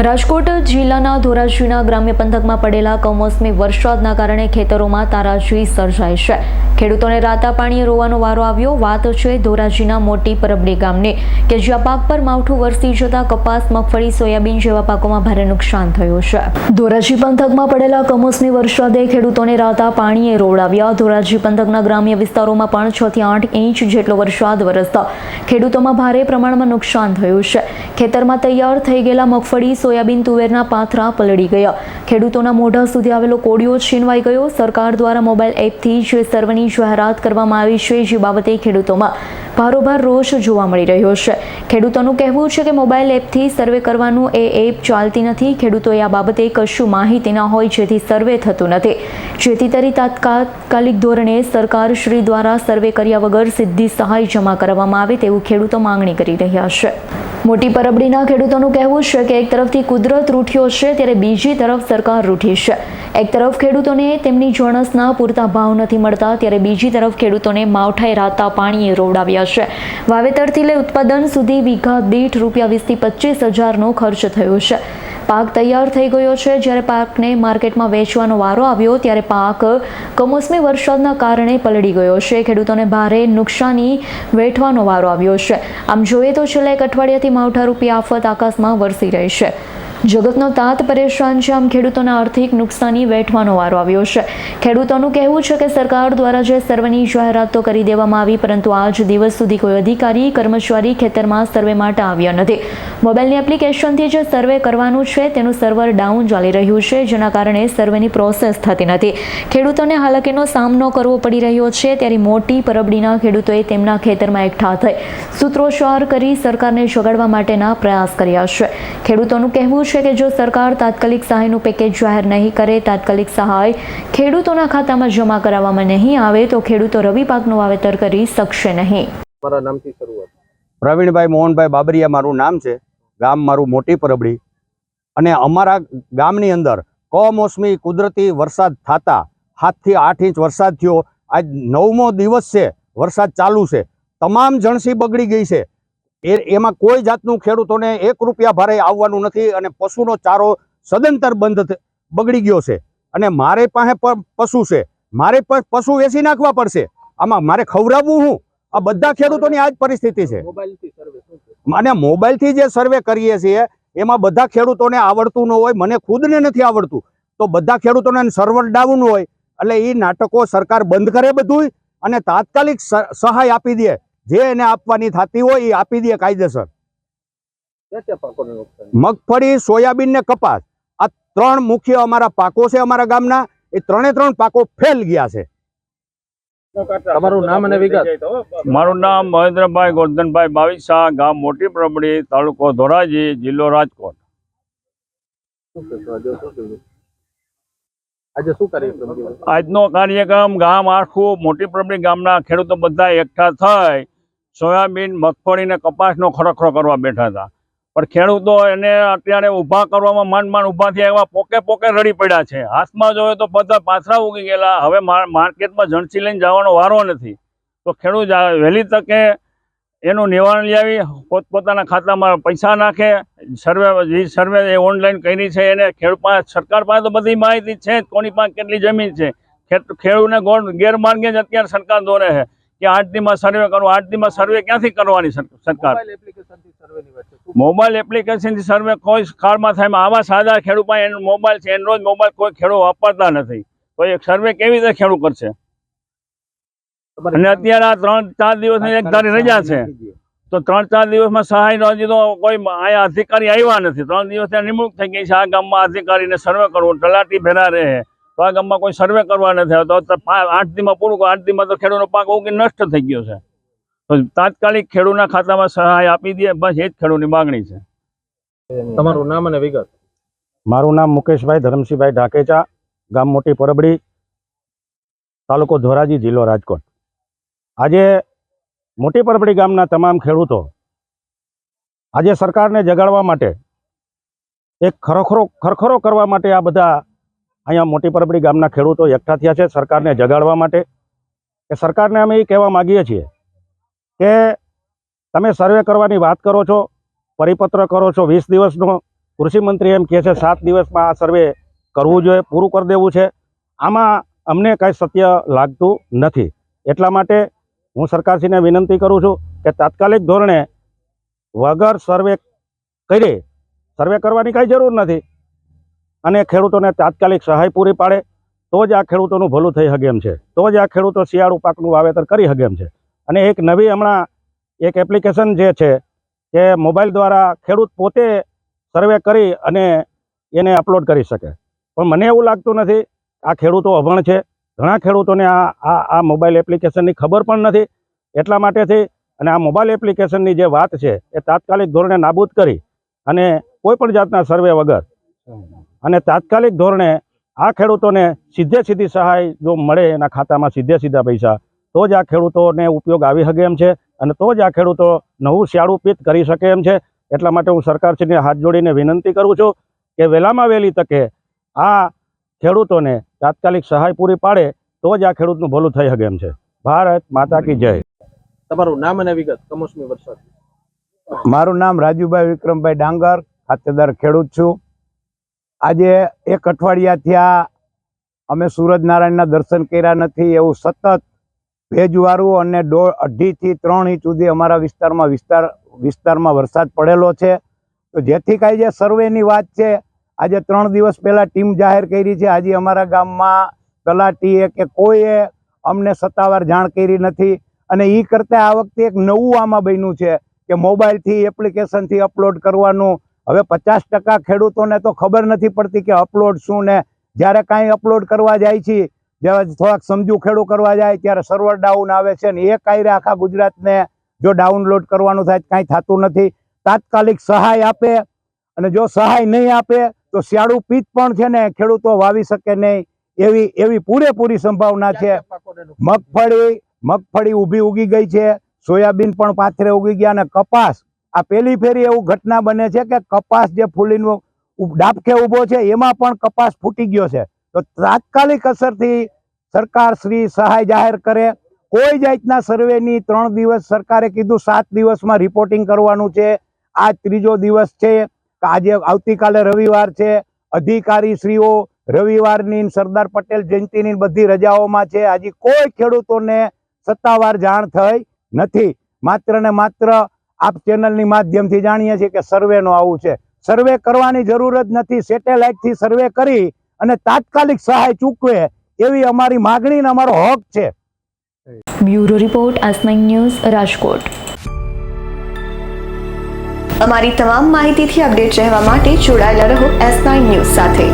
રાજકોટ જિલ્લાના ધોરાજીના ગ્રામ્ય પંથકમાં પડેલા કમોસમી વરસાદના કારણે ખેતરોમાં તારાજી સર્જાઈ છે। ખેડૂતોને રાતા પાણીએ રોવાનો વારો આવ્યો। વાત છે ધોરાજીના મોટી પરબડી ગામની કે જ્યાં પાક પર માવઠું વરસી જતા કપાસ, મગફળી, સોયાબીન જેવા પાકોમાં ભારે નુકસાન થયું છે। ધોરાજી પંથકમાં પડેલા કમોસમી વરસાદે ખેડૂતોને રાતા પાણીએ રોવડાવ્યા। ધોરાજી પંથકના ગ્રામ્ય વિસ્તારોમાં પણ 6 થી 8 ઇંચ જેટલો વરસાદ વરસતા ખેડૂતોમાં ભારે પ્રમાણમાં નુકસાન થયું છે। ખેતરમાં તૈયાર થઈ ગયેલા મગફળી, સોયાબીન, તુવેરના પાથરા પલળી ગયા। ખેડૂતોના મોઢા સુધી આવેલો કોડિયો છીનવાઈ ગયો। સરકાર દ્વારા મોબાઈલ એપથી જે સર્વેની જાહેરાત કરવામાં આવી છે, જે બાબતે ખેડૂતોમાં ભારોભાર રોષ જોવા મળી રહ્યો છે। ખેડૂતોનું કહેવું છે કે મોબાઈલ એપથી સર્વે કરવાનું એ એપ ચાલતી નથી। ખેડૂતોએ આ બાબતે કશું માહિતી ન હોય જેથી સર્વે થતું નથી, જેથી તરી તાત્કાલિક ધોરણે સરકાર શ્રી દ્વારા સર્વે કર્યા વગર સીધી સહાય જમા કરવામાં આવે તેવું ખેડૂતો માંગણી કરી રહ્યા છે। મોટી પરબડીના ખેડૂતોનું કહેવું છે કે એક તરફથી કુદરત રૂઠ્યો છે ત્યારે બીજી તરફ સરકાર રૂઠી છે। એક તરફ ખેડૂતોને તેમની જણસના પૂરતા ભાવ નથી મળતા ત્યારે બીજી તરફ ખેડૂતોને માવઠાએ રાતા પાણીએ રોવડાવ્યા છે। વાવેતરથી લઈ ઉત્પાદન સુધી વીઘા દીઠ ₹20,000 થી 25,000નો ખર્ચ થયો છે। પાક તૈયાર થઈ ગયો છે। જ્યારે પાકને માર્કેટમાં વેચવાનો વારો આવ્યો ત્યારે પાક કમોસમી વરસાદના કારણે પલળી ગયો છે। ખેડૂતોને ભારે નુકસાની વેઠવાનો વારો આવ્યો છે। આમ જોઈએ તો છેલ્લા એક અઠવાડિયાથી માવઠારૂપી આફત આકાશમાં વરસી રહી છે। જગતનો તાત પરેશાન છે। આમ ખેડૂતોને આર્થિક નુકસાની વેઠવાનો વારો આવ્યો છે। ખેડૂતોનું કહેવું છે કે સરકાર દ્વારા જે સર્વેની જાહેરાત તો કરી દેવામાં આવી, પરંતુ આજ દિવસ સુધી કોઈ અધિકારી, કર્મચારી ખેતરમાં સર્વે માટે આવ્યા નથી। મોબાઈલની એપ્લિકેશનથી જે સર્વે કરવાનું છે તેનું સર્વર ડાઉન ચાલી રહ્યું છે, જેના કારણે સર્વેની પ્રોસેસ થતી નથી। ખેડૂતોને હાલાકીનો સામનો કરવો પડી રહ્યો છે। ત્યારે મોટી પરબડીના ખેડૂતોએ તેમના ખેતરમાં એકઠા થઈ સૂત્રોચ્ચાર કરી સરકારને જગાડવા માટેના પ્રયાસ કર્યા છે। ખેડૂતોનું કહેવું છે કે જો સરકાર તાત્કાલિક સહાયનું પેકેજ જાહેર નહીં કરે, તાત્કાલિક સહાય ખેડૂતોના ખાતામાં જમા કરાવવામાં નહીં આવે તો ખેડૂતો રવિ પાકનું વાવેતર કરી શકશે નહીં। મારા નામથી શરૂઆત। પ્રવીણભાઈ મોહનભાઈ બાબરિયા મારું નામ છે। ગામ મારું મોટી પરબડી અને અમારા ગામની અંદર કમોસમી કુદરતી વરસાદ થતા 7 થી 8 ઇંચ વરસાદ થયો। આજ 9મો દિવસ છે, વરસાદ ચાલુ છે। તમામ જણસી બગડી ગઈ છે। એમાં કોઈ જાતનું ખેડૂતોને ₹1 ભારે આવવાનું નથી અને પશુનો ચારો સદંતર બંધ બગડી ગયો છે। અને મારે પાસે પણ પશુ છે, મારે પણ પશુ વેચી નાખવા પડશે। આમાં મારે ખવડાવવું હું? આ બધા ખેડૂતોની આ જ પરિસ્થિતિ છે। અને મોબાઈલથી જે સર્વે કરીએ છીએ એમાં બધા ખેડૂતોને આવડતું ન હોય, મને ખુદને નથી આવડતું, તો બધા ખેડૂતોને સર્વર ડાઉન હોય એટલે એ નાટકો સરકાર બંધ કરે બધું અને તાત્કાલિક સહાય આપી દે। જે એને આપવાની થતી હોય એ આપી દે કાયદેસર। મગફળી, સોયાબીન ને કપાસ આ 3 મુખ્ય અમારા પાકો છે અમારા ગામના। એ 3 પાકો ફેલ ગયા છે। તમારું નામ અને વિગત? મારું નામ મહેન્દ્રભાઈ ગોરધનભાઈ બાવીસા, ગામ મોટી પરબડી, તાલુકો ધોરાજી, જિલ્લો રાજકોટ। આજે શું કાર્યક્રમ? આજનો કાર્યક્રમ ગામ આખું મોટી પરબડી ગામના ખેડૂતો બધા એકઠા થઈ સોયાબીન, મગફળી ને કપાસનો ખરખરો કરવા બેઠા હતા। પણ ખેડૂતો એને અત્યારે ઊભા કરવામાં માંડ ઊભા થયા એવા પોકે રડી પડ્યા છે। હાથમાં જોવે તો બધા પાથરા ઉગી ગયેલા। હવે માર્કેટમાં જણસી લઈને જવાનો વારો નથી, તો ખેડૂત વહેલી તકે એનું નિવારણ લઈ આવી પોતપોતાના ખાતામાં પૈસા નાખે। સર્વે એ ઓનલાઈન કરી છે એને ખેડૂત પાસે, સરકાર પાસે તો બધી માહિતી છે જ, કોની પાસે કેટલી જમીન છે। ખેડૂતને ગેરમાર્ગે જ અત્યારે સરકાર દોરે છે કે 8 દીમાં સર્વે કરો। 8 દીમાં સર્વે ક્યાંથી કરવાની સરકાર? મોબાઈલ એપ્લિકેશનથી સર્વે કોઈ કાળમાં થાય? આવા સાદા ખેડૂત પાસે એનો મોબાઈલ છે, એન્ડ્રોઈડ મોબાઈલ કોઈ ખેડૂત વાપરતા નથી, તો એ સર્વે કેવી રીતે ખેડૂત કરશે? અને અત્યારે આ 3-4 દિવસની એક ધારી રજા છે, તો 3-4 દિવસમાં સહાય હજી તો કોઈ અહીંયા અધિકારી આવ્યા નથી। 3 દિવસ ત્યાં નિમણૂક થઈ ગઈ છે આ ગામમાં અધિકારીને સર્વે કરવું, તલાટી ભેરા રહે, તો આ ગામમાં કોઈ સર્વે કરવા નથી આવતો। તો 8 દીમાં પૂરું, 8 દીમાં તો ખેડૂતનો પાક ઉગી નષ્ટ થઈ ગયો છે, તો તાત્કાલિક ખેડૂતના ખાતામાં સહાય આપી દે, બસ એ જ ખેડૂતની માગણી છે। તમારું નામ અને વિગત? મારું નામ મુકેશભાઈ ધરમસિંહભાઈ ઢાકેચા, ગામ મોટી પરબડી, તાલુકો ધોરાજી, જિલ્લો રાજકોટ। આજે મોટી પરબડી ગામના તમામ ખેડૂતો આજે સરકારને જગાડવા માટે એક ખરખરો કરવા માટે આ બધા અહીંયા મોટી પરબડી ગામના ખેડૂતો એકઠા થયા છે સરકારને જગાડવા માટે। કે સરકારને અમે એ કહેવા માગીએ છીએ કે તમે સર્વે કરવાની વાત કરો છો, પરિપત્ર કરો છો 20 દિવસનો, કૃષિ મંત્રી એમ કહે છે 7 દિવસમાં આ સર્વે કરવું જોઈએ, પૂરું કરી દેવું છે. આમાં અમને કાંઈ સત્ય લાગતું નથી. એટલા માટે હું સરકારશ્રીને વિનંતી કરું છું કે તાત્કાલિક ધોરણે વગર સર્વે કરી સર્વે કરવાની કાંઈ જરૂર નથી અને ખેડૂતોને તાત્કાલિક સહાય પૂરી પાડે તો જ આ ખેડૂતોનું ભલું થઈ શકે એમ છે, તો જ આ ખેડૂતો શિયાળુ પાકનું વાવેતર કરી શકે એમ છે. અને એક નવી હમણાં એક એપ્લિકેશન જે છે કે મોબાઈલ દ્વારા ખેડૂત પોતે સર્વે કરી અને એને અપલોડ કરી શકે. પણ મને એવું લાગતું નથી. આ ખેડૂતો અભણ છે. ઘણા ખેડૂતોને આ મોબાઈલ એપ્લિકેશનની ખબર પણ નથી. એટલા માટેથી અને આ મોબાઈલ એપ્લિકેશનની જે વાત છે એ તાત્કાલિક ધોરણે નાબૂદ કરી અને કોઈ પણ જાતના સર્વે વગર અને તાત્કાલિક ધોરણે આ ખેડૂતોને સીધી સહાય જો મળે એના ખાતામાં સીધા પૈસા, તો જ આ ખેડૂતોને ઉપયોગ આવી શકે એમ છે અને તો જ આ ખેડૂતો નવું શિયાળુ પિત્ત કરી શકે એમ છે. એટલા માટે હું સરકારશ્રીને હાથ જોડીને વિનંતી કરું છું કે વહેલામાં વહેલી તકે આ ખેડૂતોને તાત્કાલિક સહાય પૂરી પાડે તો જ આ ખેડૂતનું ભલું થઈ શકે એમ છે. ભારત માતા કી જય. તમારું નામ અને વિગત કમોસમી વરસાદ. મારું નામ રાજુભાઈ વિક્રમભાઈ ડાંગર, ખાતેદાર ખેડૂત છું. આજે એક અઠવાડિયાથી અમે સૂરજનારાયણના દર્શન કર્યા નથી. એવું સતત ભેજવાળું અને 2.5 થી 3 ઇંચ સુધી અમારા વિસ્તારમાં વરસાદ પડેલો છે. તો જેથી કાંઈ જે સર્વેની વાત છે, આજે 3 દિવસ પહેલાં ટીમ જાહેર કરી છે. આજે અમારા ગામમાં તલાટીએ કે કોઈએ અમને સત્તાવાર જાણ કરી નથી. અને એ કરતાં આ વખતે એક નવું આમાં બન્યું છે કે મોબાઈલથી એપ્લિકેશનથી અપલોડ કરવાનું. હવે 50% ખેડૂતોને તો ખબર નથી પડતી કે અપલોડ શું, ને જ્યારે કાંઈ અપલોડ કરવા જાય છે, જ્યારે થોડાક સમજુ ખેડૂત કરવા જાય ત્યારે સર્વર ડાઉન આવે છે. ને એ કાંઈ આખા ગુજરાતને જો ડાઉનલોડ કરવાનું થાય કાંઈ થતું નથી. તાત્કાલિક સહાય આપે અને જો સહાય નહીં આપે તો શિયાળુ પિત્ત પણ છે ને ખેડૂતો વાવી શકે નહીં એવી પૂરેપૂરી સંભાવના છે. મગફળી ઊભી ઉગી ગઈ છે, સોયાબીન પણ પાથરે ઉગી ગયા અને કપાસ આ પહેલી ફેરી એવું ઘટના બને છે કે કપાસ જે ફૂલીનો ડાબકે ઊભો છે એમાં પણ કપાસ ફૂટી ગયો છે. તો તાત્કાલિક અસરથી સરકાર શ્રી સહાય જાહેર કરે. કોઈ જાતના સર્વેની 3 દિવસ સરકારે કીધું 7 દિવસમાં રિપોર્ટિંગ કરવાનું છે. આજ 3જો દિવસ છે. આજે આવતીકાલે રવિવાર છે. અધિકારીશ્રીઓ રવિવારની સરદાર પટેલ જયંતિની બધી રજાઓમાં છે. આજે કોઈ ખેડૂતોને સત્તાવાર જાણ થઈ નથી. માત્ર ને માત્ર આપ ચેનલની માધ્યમથી જાણીએ છીએ કે સર્વેનું આવું છે. સર્વે કરવાની જરૂર જ નથી. સેટેલાઇટથી સર્વે કરી અને તાત્કાલિક સહાય ચૂકવે એવી અમારી માગણી અને અમારો હક છે. બ્યુરો રિપોર્ટ આજ9 ન્યૂઝ રાજકોટ. અમારી તમામ માહિતીથી અપડેટ રહેવા માટે જોડાયેલા રહો S9 ન્યૂઝ સાથે.